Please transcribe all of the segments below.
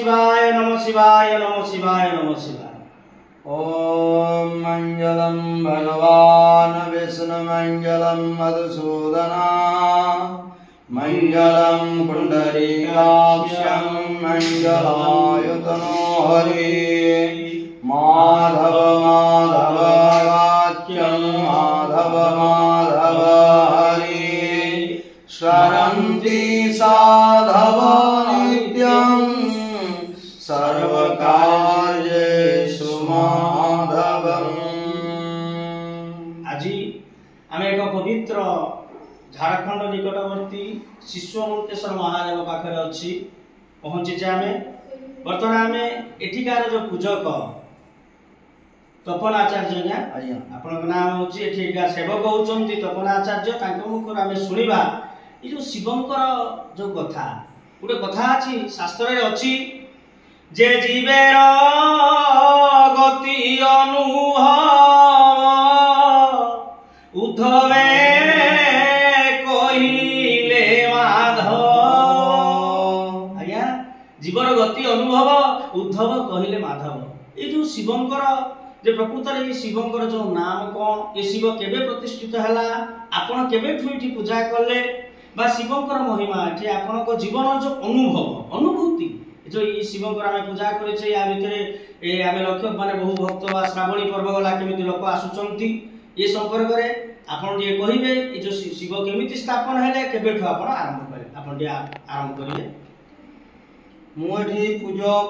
शिवाय नमः शिवाय नमः शिवाय नमः शिवाय। ओम मंगलम भगवान विष्णु मंगलम मधुसूदना मंगलम पुंडरीकाक्षं मंगलायुतनो हरि माधव माधव वाक्यं माधव माधव हरि शरन्ति साधव नित्यं सर्वकार्येषु माधवम्। आज आम एक पवित्र झारखंड निकटवर्ती शिशुमंतेश्वर महादेव पाखे अच्छी पहुँचीचे आम बर्तमान आम एठिकार जो पूजक तपन आचार्य आपण नाम हूँ सेवक होती तपन आचार्य मुखर आम शुणा ये जो शिवंकर जो कथा गोटे कथा अच्छी शास्त्र अच्छी जे जीवेर गति अनुभव उद्धवे कहिले माधव। आज्ञा जीवर गति अनुभव उद्धव कहिले माधव। ये जो शिवंकर जे प्रकृत ये शिवंकर जो नाम कौन ये शिव केबे प्रतिष्ठित है आपण केबे ठुईटी पूजा कले बा शिवंकर महिमा ये आपण जीवन जो अनुभव अनुभूति जो ये शिवंकर आम पूजा करे या भितर आम लक्ष्य माने बहु भक्त बा श्रावणी पर्व गला केमिति लोक आसुचंती ये संपर्क रे आपण जे कहिबे ये जो शिव केमिति स्थापन हेले केबेठु आपण आरंभ करे आपण जे आरंभ करिए। मुठी पूजक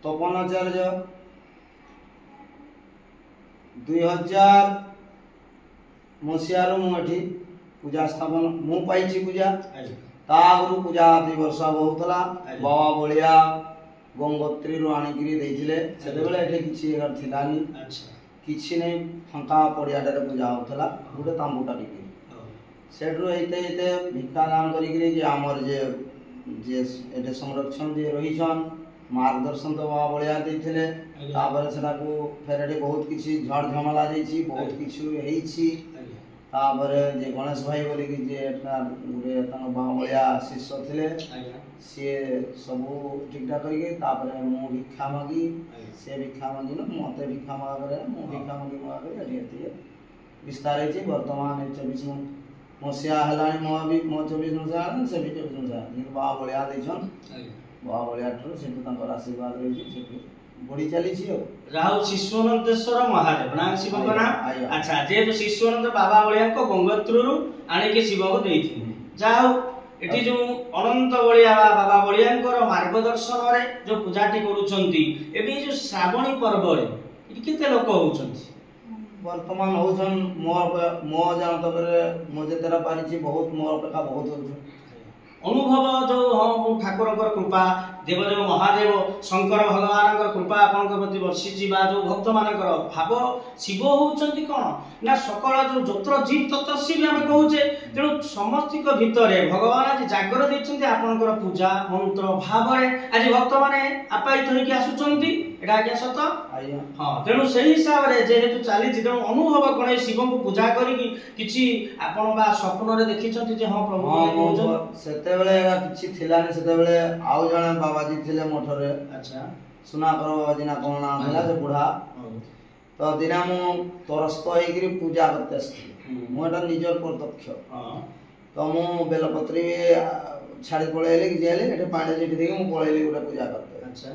तपनाचार्य 2000 मसीहार मुठी पूजा स्थापन मु पाइछि पूजा ता आगु पूजा 2 वर्ष होतला बाबा बलिया गंगोत्री रो आनिगिरी देइथिले सेते बेले एठे किछि एगर थिलानी अच्छा किछि नै फंका पडियाडे पूजा होतला गुटे तांबुटा टिके सेठरो एते एते भिक्षा दान करिगिरी जे हमर जे एठे संरक्षण जे रहिछन मार्गदर्शन तो बाबा बलिया देइथिले तापर सेटा को फेरेडे बहुत किछि झड़ झमला देछि बहुत किछु हेइछि तापर जे गणेश भाई बोली कि जे गुरे तन बावलिया शिष्य थिले से सब ठीक ठाक करके तापर मु भिक्षा मागी से भिक्षा मागी न मते भिक्षा मागा करे मु भिक्षा मागी मागा करे एठी विस्तार है वर्तमान 24 मसिया हलानी मो 24 मसिया से भी 24 मसिया बावलिया दैछन बावलिया ठो से तंकर आशीर्वाद रही से बड़ी चली राहु शिशुअनंतेश्वर महादेव ना शिव का नाम अच्छा जे शिशुअनंत बाबा बलिया को गंगोत्रीरु आने के शिव को देइथि जाऊ एठी जो अनंत बलिया बाबा बलियांकर मार्गदर्शन रे जो पूजाटी करूछंती एबे जो श्रावणी पर्व रे केते लोक होउछंती वर्तमान होउछन मो जानत करे मो जेतेरा पारिछि बहुत मोर प्रका बहुत होउछन अनुभव जो हाँ ठाकुर कृपा देवदेव महादेव शंकर भगवान कृपा आपण प्रति वर्षी जो भक्त मान भाव शिव होती कौन ना सकल जो जोत्र जीव तत्सी भी आम कहे तेणु समस्त भितर भगवान आज जागर देते आपणकर पूजा मंत्र भाव आज भक्त मैंने आपायित होगी आसुच्च आज्ञा सत हाँ तेणु से हिसाब से जेहेतु चली तेणु अनुभव कौन शिव को पूजा करी स्वप्न देखी हाँ प्रभु किछि थिलानी सेतेबेले आउ जणे बाबाजी थिले मठरे अच्छा सुनाकर बाबाजी ना कोन नाम हला से बुढ़ा तो दिना मु तरस्त हेगिरी पूजा करते मु एटा निजर प्रत्यक्ष तो मु बेलपत्री छाड़ी पळेले कि जेले एटे पानी जेठी देके मु पळेली गोटे पूजा करते अच्छा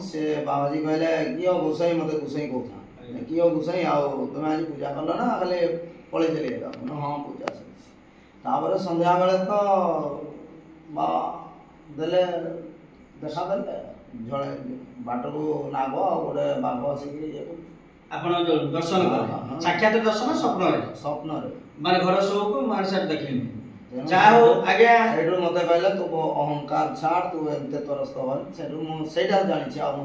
से बाबाजी कहले कियो गोसाई मते गोसाई कोथा कियो गोसाई आओ तुम आज पूजा करला ना खाली पळे चले हां पूजा तापर संध्या बेले तो बा देले देखा देले जड़े बाटरू नाग गोटे बाघ आसिकी आपण जो दर्शन कर साक्षात दर्शन स्वप्न रे माने घर सो को मार साथ देखिन जाओ आगे सेठू मते कहले तू अहंकार छाड़ तू एते तरस्त हो सेठू मु सेटा जानि छी आ मु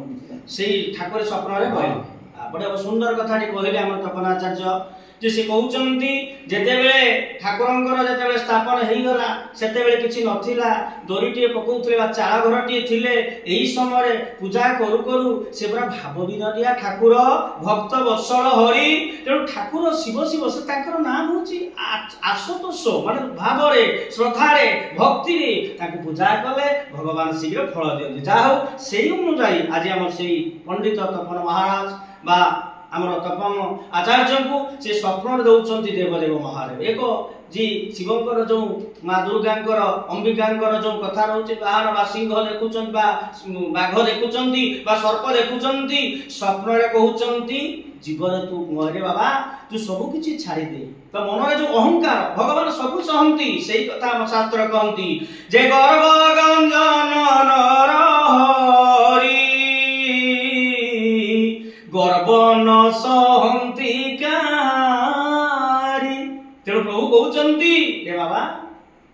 सेई ठाकुर स्वप्न रे कहले बड़े सुंदर कथाटी कहले हमर तपनाचार्य जे से कहउचंती जेतेबेले ठाकुरंकर जेतेबेले स्थापन हेई गला सेतेबेले किछि नथिला दोरीटी पकौथले बा चारा घरटी थिले एही समय रे पूजा करू करू से पूरा भाव विनोदिया ठाकुर भक्त वत्सल हरि तेणु ठाकुर शिव शिव से ताकर नाम होची आशुतोष माने भाव रे श्रद्धा रे भक्ति रे ताको पूजा कले भगवान शीघ्र फल दियନ୍ତି जा हो सेही अनुसारी आज हमर सेही पंडित तपन महाराज बा आमर तपन आचार्य को से स्वप्न दौचंती देवदेव महादेव एक जी शिवंकर जो माँ दुर्गांकर अंबिकांकर जो कथा रहउछि बाहर बा सिंह देखुचंती बा बाघ देखुचंती बा सर्प देखुचंती स्वप्न रे कहउचंती जीवन तू मरे बाबा तू सब किछि छाड़ी दे तो मन रे जो अहंकार भगवान सब सहंती सेही कथा हम शास्त्र कहंती जे गर्व गंजन नर हरि गर्व न सहंती कारी तेणु प्रभु कहउचंती रे बाबा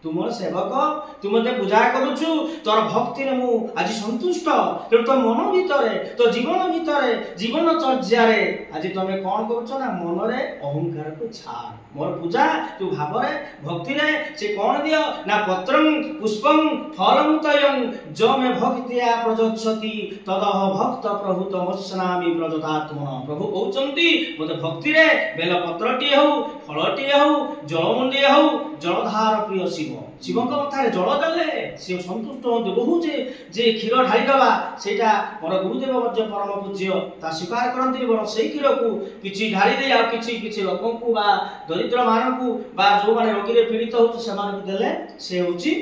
तुमर सेवक तू मते पूजा करूछु तोर भक्ति रे मु आज संतुष्ट तेणु तो मन भितरे तो जीवन चर्या रे आज तमे कोन करूछो ना मन रे अहंकार को छाड़ मोर पूजा तू भाव रे भक्ति रे से कोन दियो ना पत्रं पुष्पं फलं तयं जो मे भक्तिया प्रजच्छति तदह भक्त प्रभु तमस्नामि प्रजतात्मन प्रभु कहउचंती मते भक्ति रे बेल पत्रटी हो फलटी हो जलमुंडी हो जलधार प्रिय शिव शिवंक कथा जल देले से संतुष्ट होते बहु जे क्षीर ढाई दबा सेटा मोर गुरुदेव मध्य परम पूज्य ता स्वीकार करंती बर सेही क्षीर को किछि ढाली दे आ किछि लोकन को बा दरिद्र मान को बा जो माने रोगी रे पीड़ित होत से मान को देले से होछि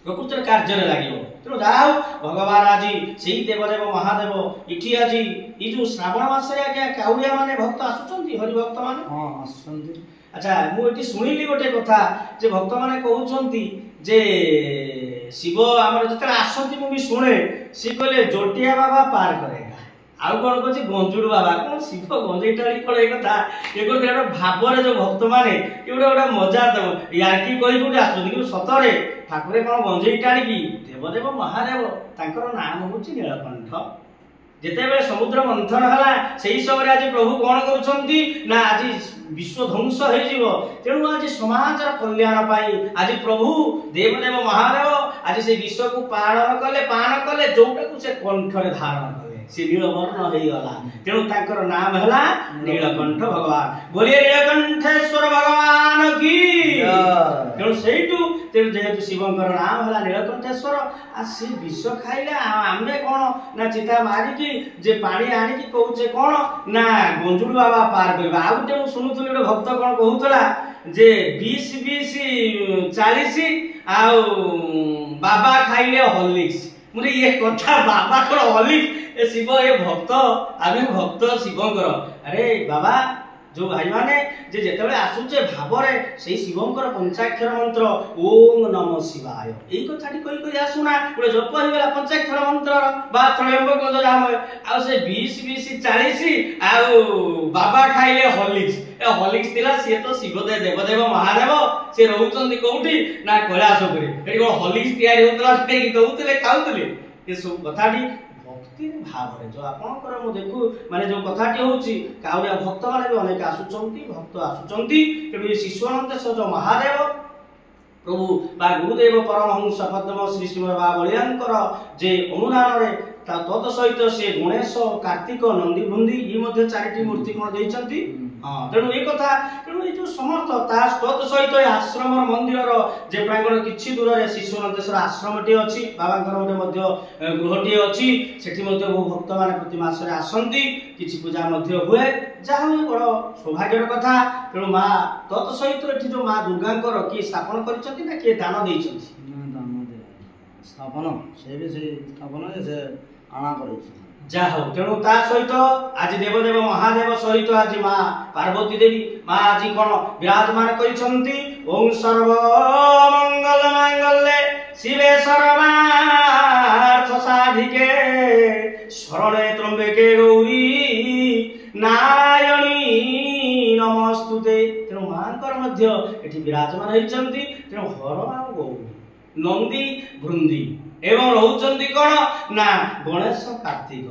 प्रकृतिर कार्य रे लागियो तेणु जाओ भगवान आज सेही देवदेव महादेव इठी आज ई जो श्रावण मास रे आज्ञा काउरिया माने भक्त आसुचंती हरि भक्त माने हां आसुचंती अच्छा मु एटी सुनिली गोटे कथा जे भक्त माने कहउचंती जे शिव हमर जतरा आसंती मु भी सुने से कहले जोटिया बाबा पार करेगा आउ कोन कहछि गंजुड़ बाबा कोन शिव गंजई टाली कोन ए कथा एको तेरा भाव रे जो भक्त माने एउडा मजा दो यार की कहि गुटे आसुनी कि सतरे ठाकुरे कोन गंजई टाली की देवदेव महादेव तांकर नाम होछि नीलकंठ जेतेबेले समुद्र मंथन हला सेही समय आज प्रभु कोन करूछंती ना आज विश्व ध्वंस हे जीवो तेणु आज समाज रा कल्याण पाई आज प्रभु देवदेव महादेव आज से विश्व को पान कले जोटा को से कंठरे धारण कले से नीलवर्ण हे गला तेणु ताकर नाम हला नीलकंठ भगवान बोलिए नीलकंठेश्वर भगवान की तेणु सेहिटु तेणु जेहेतु शिवंकर नाम हला नीलकंठेश्वर आ से विश्व खाइले आमे कोन ना चिता मारी की जे पानी आनी की कहूचे कोन ना गंजुड़ बाबा पार करबा आ गुटे सुनुथुली गोटे भक्त कोन कहउतला जे 20 40 आ बाबा खाइले हॉर्लिक्स मुरे ये कथा बाबा को हॉर्लिक्स ए शिव ए भक्त आमे भक्त शिवंकर अरे बाबा जो भाई माने जे जेतेबेले आसुचे भाव रे सेही शिवंकर पंचाक्षर मंत्र ओम नमः शिवाय एई कथाटी कहि कहि आसुना गोटे जप हो गेला पंचाक्षर मंत्र बा त्रयंबक जाम आ से 20 40 आ बाबा खाइले हॉर्लिक्स ए हॉर्लिक्स तिला से तो शिवदेव देवदेव महादेव से रहउचंदी कोठी ना कैलाश ଉପରେ एटी को हॉर्लिक्स तयारी होतला से कि दउतले खाउतले ए सब कथाटी भक्ति भाव रे जो आपनकर मु देखु माने जो कथाटी होची काउरिया भक्त माने भी अनेक आसुचंती भक्त आसुचंती तेणु शिष्यानंद जो महादेव प्रभु बा गुरुदेव परमहंस पद्म श्री श्रीमद बा बलियांकर जे अनुदान रे तत सहित से गणेश कार्तिक नंदी भुंदी ई मध्ये चारिटी मूर्ति कोन देइचंती हां तेणु ए कथा तेणु ए जो समर्थ ता तत सहित आश्रम मंदिर जे प्रांगण किछि दूर रे शिशुनंदेश्वर आश्रमटी अछि बाबांकर मध्ये मध्ये गृहटी अछि सेठी मध्ये बहु भक्त माने प्रति मास रे आसंती किछि पूजा मध्ये हुए जाहु बड़ सौभाग्यर कथा तेणु मां तत सहित एठी जो मां दुर्गांकर की स्थापन करिसंती ना के दान देइसंती दान दे स्थापन से भी से स्थापन से आना करिसंती जा हो तेणु ता सहित आज देवदेव महादेव सहित आज मां पार्वती देवी मां आज कोन विराजमान करिसंती ओम सर्व मंगल मांगल्ये शिवे सर्वार्थ साधिके शरणे त्र्यंबके गौरी नारायणी नमस्तुते तेणु मांकर मध्य एठी विराजमान होइचंती तेणु हर आ गौरी नंदी भृंदी एवं रहउचंती कोन ना गणेश कार्तिक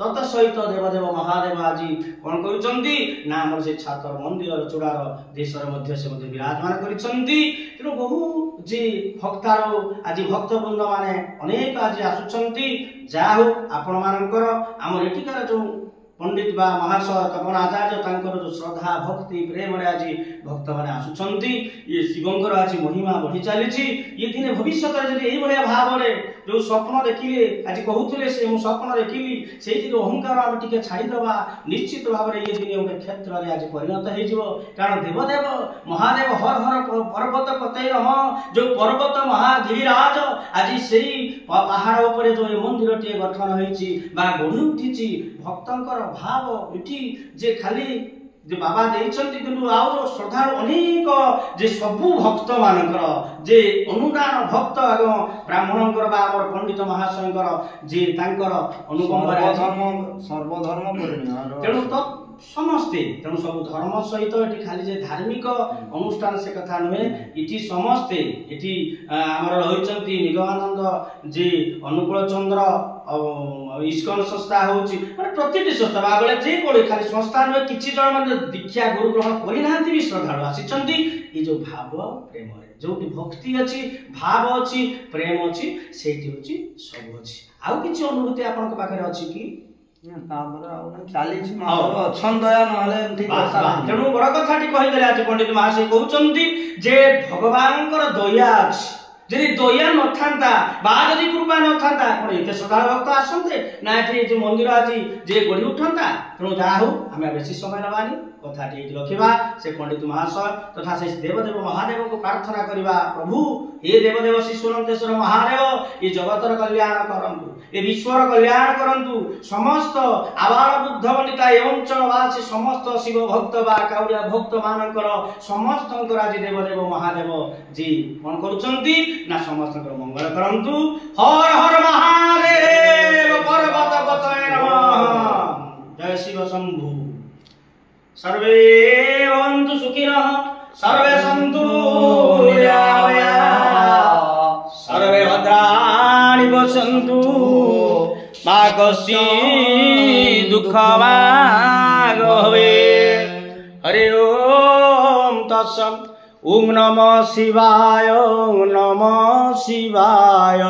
तत सहित देवदेव महादेव आज कौन करुचंती ना हमर से छातर मंदिर चूड़ार देशर मध्य से मध्य विराजमान करिसंती। तेणु बहु जे भक्तारो आज भक्तवृंद माने अनेक आज आसुचंती। जाहु आपण मानकर हमर एटिकार जो पंडित बा महाशय तपन आचार्य तांकर जो श्रद्धा भक्ति प्रेम रे आज भक्त माने आसुचंती। ये शिवंकर आज महिमा बढ़ी चली। ये दिने भविष्य जदि एई भलिया भाव रे जो स्वप्न देखिले आज कहूले से मु स्वप्न देखिली से अहंकार आम टिके छाड़ीदबा निश्चित भाव में ये दिन गोटे क्षेत्र में आज परिणत हो। कारण देवदेव महादेव हर हर पर्वत कतई जो पर्वत महागिरिराज आज से पहाड़ उपर जो ये मंदिर टे गठन होती गढ़ी उठी भक्तर भाव इठी जे खाली जे बाबा देइछन्ति किंतु आउ श्रद्धा अनेक जे सबु भक्त मानकर जे अनुदान भक्त एवं ब्राह्मणकर बा हमर पंडित महाशयकर जे तांकर अनुकंप सर्वधर्म तेणु तो समस्ते तेणु सब धर्म सहित ये खाली जे धार्मिक अनुष्ठान से कथा नुहे इटी समस्ते इटी आमर रहिचन्ति निगमानंद जे अनुकूल चंद्र इस्कन संस्था होची माने प्रत्येक संस्था बागले जे कोले खाली संस्था नुहे किछि जण माने दीक्षा गुरु ग्रहण करि नाहंती भी श्रद्धालु आसिचन्ति। ये जो भाव प्रेम रे जोटी भक्ति अछि भाव अछि प्रेम अछि सेठी होची सब अछि। आउ किछि अनुभूति आपनक पाखरे अछि कि तेणु बड़ कथाटी कहीदे आज पंडित महाशय कहते जे भगवान दया अच्छी जदि दया न था जदि कृपा न था कौन ये श्रद्धा भक्त आसते ना ये मंदिर आज जे गढ़ी उठता। तेणु जहा हूँ आम बेस समय नवानी कथाटी रखा से पंडित महाशय तथा से देवदेव महादेव को प्रार्थना करवा प्रभु हे देवदेव श्री सुनंतेश्वर महादेव ये जगतर कल्याण करंतु ये विश्वर कल्याण करंतु समस्त आबाल बुद्ध वनिता एवं चणवासी समस्त शिव भक्त बा काउडिया भक्त मानकर समस्त आज देवदेव महादेव जी कौन करुचंती ना समस्त मंगल करंतु। हर हर महादेव पर्वत पतये नमः। जय शिव शंभु। सर्वे भवन्तु सुखिनः सर्वे सन्तु निरामयाः सर्वे भद्राणि पश्यन्तु मा कश्चित् दुःखभाग् भवेत्। हरि ओम तत्सत्। ओम नमः शिवाय ओम नमः शिवाय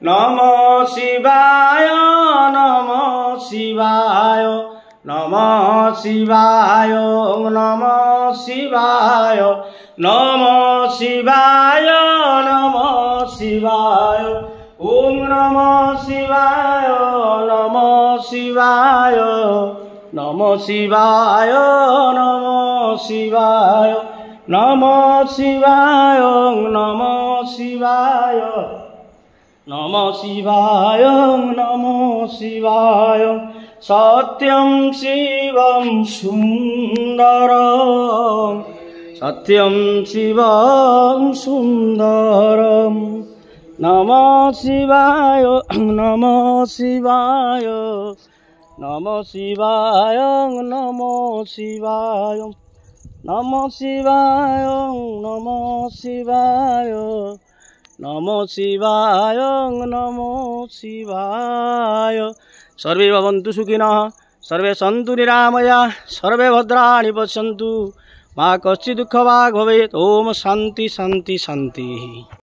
नमः शिवाय नमः शिवाय नमः शिवाय नमः शिवाय नमः शिवाय नमः शिवाय ओम नमः शिवाय नमः शिवाय नमः शिवाय नमः शिवाय नमः शिवाय नमः शिवाय नमः शिवाय नमः शिवाय। सत्यं शिवं सुंदरं सत्यं शिवं सुंदरं नमः शिवाय नमः शिवाय नमः शिवाय नमः शिवाय नमः शिवाय नमः शिवाय नमः शिवाय नमः शिवाय। सर्वे भवन्तु सुखिनः सर्वे सन्तु निरामयाः सर्वे भद्राणि पश्यन्तु मा कश्चित् दुःखभाग् भवेत्। ओम शान्ति शान्ति शान्ति।